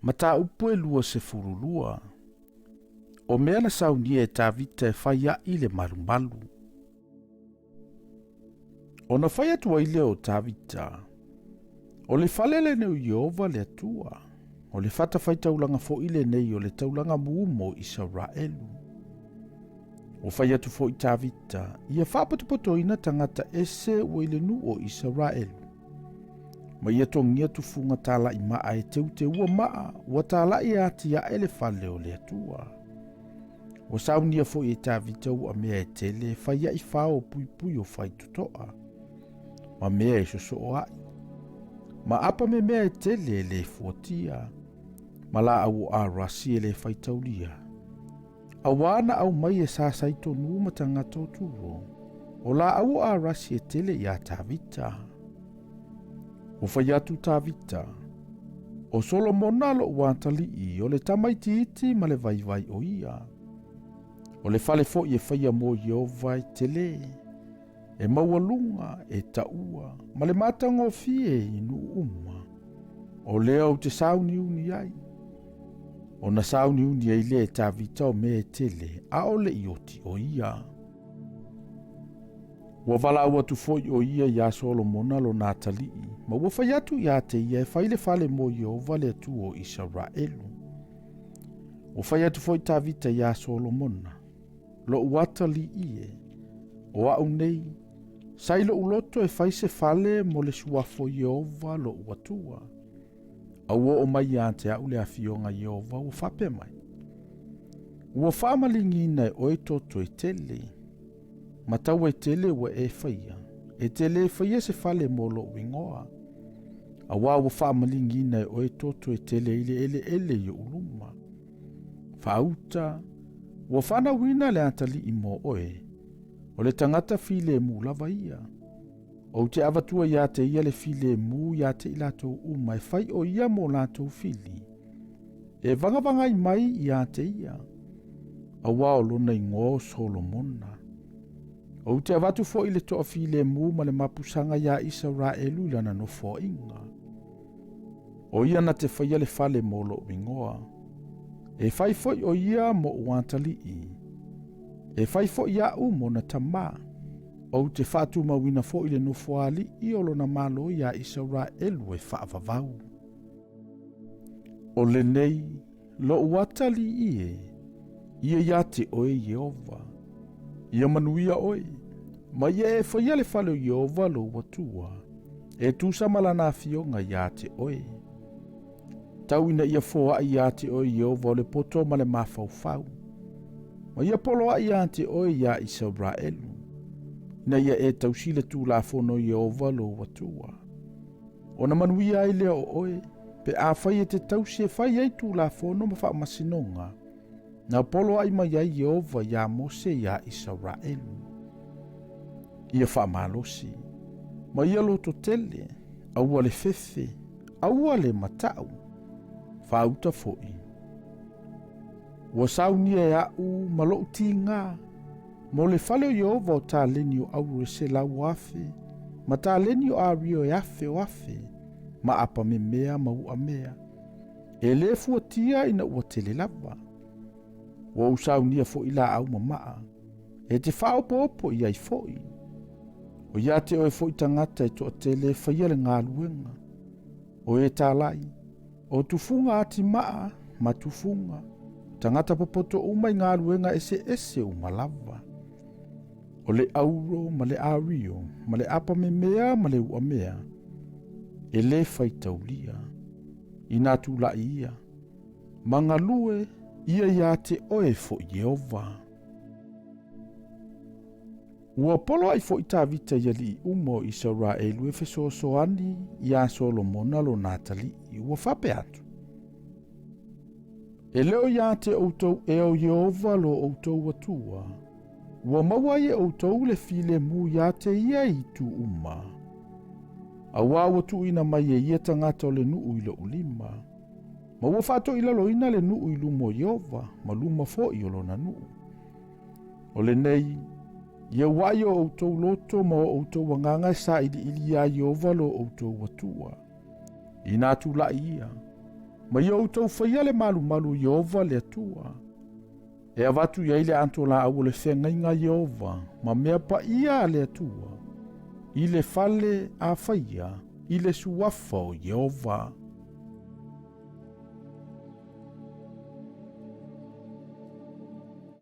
Mata upu e lua se furulua. O mea na saunia e tavita e whaia i le marumalu. O na whaia tua ile o tavita. O le falele neu Iova le atua. O le fata faitaulanga fo ile nei o le taulanga muumo Israelu. O whaia tu fo i tavita. Ia whapatupotoina tangata ese o ile nu o Israelu. Ma ia tongia tu funga tala i maa e te ua maa. Ua tala i ati ya ele fale o le atua. O saunia fo i tavita ua mea e tele. Whaia i whao pui pui o whai tutoa. Ma mea e soso o ai. Ma apa me mea e tele le fuatia. Ma la au a rasi e le Faitaulia. Awana au mai e sa saito numa tangata o turo. O la au a rasi e tele i a tavita. O whaiatu tavita. O Solomona lo uantali i o le tamaiti iti ma le vai o ia. O le fale fo i e whaia mo Iova i tele. E maualunga e taua. Ma le matanga o fie i nu uma. O lea o te sauni uni ai. O na sauni uni ai le tavita o me e tele. A o le ioti o ia. Ua wala ua tu foi o ia ia Solomona lo Natali. Ma ua whaiatu ia te ia e whaile fale mo Iova le atu o Israelu. O whaiatu foi tavita ia Solomona. Lo uatali ie. O au nei. Sailo uloto e whaise fale mo le suafo Iova lo uatua. Aua o mai ante au le afionga Iova ua whape mai. Ua whamalingina e oe toto e tele. Matau e tele ua e whaia. E tele e whaia se fale mo lo wingoa. Aua ua whamalingina e oe toto e tele ele i uluma. Whauta. Ua whana wina le antali i mo oe. O le tangata file mu lava ia. O te avatua ia te ia le file mu ia te ilatou uma e whai o ia mo latou fili. E vangavanga i mai ia te ia. A wao lona i ngō Solomona. O te avatu fo i le toa file mu ma le mapusanga ia Israelu lana Nofoaiga. O ia na te whaia le fale mo lo wingoa. E whai fo o ia mo uantali i. E whai fo ia umo na tama. O te whatu mawina fo i le Nofoali i olo na malo ia Israelu e whaavavau. O le nei, lo uatali ie. Ia ia te oe Iova. Ia manuia oe. Ma ia e whaia le whale o Iova lo watua. E tu samalana fionga ia te oe. Tauina ia foa ia te oe Iova o le poto ma le mawhauwhau. Ma ia poloa ia te oe ia Israelu. Na ia e tausile tu la fono Iova lo watua. O na manuia ai leo oe. Pe a whai e te tausi e whai ai tu la fono ma wha masinonga. Na polo ai mai ai Iova ia Mose ia Israelu. Ia wha malosi. Ma ia loto tele. Aua le fefe. Aua le matau. Whauta foi. Ua saunia e au malo ti ngā. Mo le fale o Iova o tā leni o aure se lau afe. Ma tā leni o ario e afe o afe. Ma apa me mea ma ua mea. E le fuatia ina ua tele lava. Ua usaunia fo ila au mamaa. E te whao popo i ai foi. O ia te oe foi tangata e toa tele whaia le ngā luenga. O e tā lai. O tufunga ati maa ma tufunga. Tangata popoto umai ngā luenga ese umalava. O le auro ma le ario ma le apa me mea ma le ua mea. E le Faitaulia. Ina tu la ia. Mangalue ia te oe fo Iova. Ua polo ai fo i tavita ia li umo Israelu e fesoasoani ia Solomona lo Natali i ua whape atu. E leo ia te outou e o Iova lo outou atua. Ua maua e outou le file mu ia te ia i tu uma. A wawa tu ina mai e ia tangata o le nuu i lo ulima. Ma ua whato ila lo ina le nuu i lumo Iova, ma luma fo i olo na nuu. O le nei, ia wai o outou loto ma o outou wanganga e sa ili ia Iova lo outou watua. Ina tu la ia. Ma ia outou faia le malumalu Iova le atua. E avatu ia ile antola au le whengainga Iova, ma mea pa ia le atua. I le fale a faia, i le suafa o Iova.